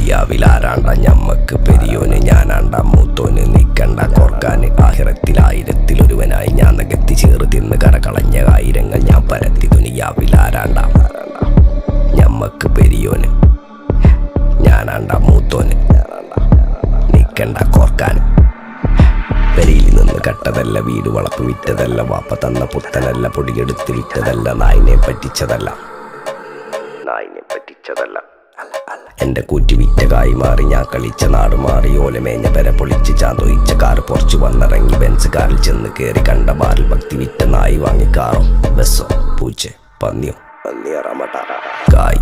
ദുനിയാവിലാരാണ്ട ഞമ്മക്ക് പെരിയോന് ഞാനാണ്ട മൂത്തോന് നിക്കണ്ട കോർക്കാന് ആഹിറത്തിലായിരത്തിലൊരുവനായി ഞാൻ നകത്തി ചേറ് തിന്ന് കരകളഞ്ഞ ആയിരങ്ങൾ ഞാൻ പരത്തി ദുനിയാവിലാരാണ്ട ഞമ്മക്ക് പെരിയോന് ഞാനാണ്ട മൂത്തോന് നിക്കണ്ട കോർക്കാന് പെരിയിൽ നിന്ന് കട്ടതല്ല വീട് വളപ്പ് വിറ്റതല്ല വാപ്പ തന്ന പുത്തനല്ല പൊടിയെടുത്ത് വിറ്റതല്ല നായിനെ പറ്റിച്ചതല്ല എന്റെ കൂറ്റി വിറ്റ കായി മാറി ഞാൻ കളിച്ച നാട് മാറി ഓലമേഞ്ഞ പെര പൊളിച്ച് ചാന്തൊയിച്ച കാറ് പൊറച്ചു വന്നിറങ്ങി ബെൻസ് കാറിൽ ചെന്ന് കയറി കണ്ട ബാറിൽ ഭക്തി വിറ്റ നായി വാങ്ങി കാറോ ബസ്സോ പൂച്ച പന്നിയോ കായ്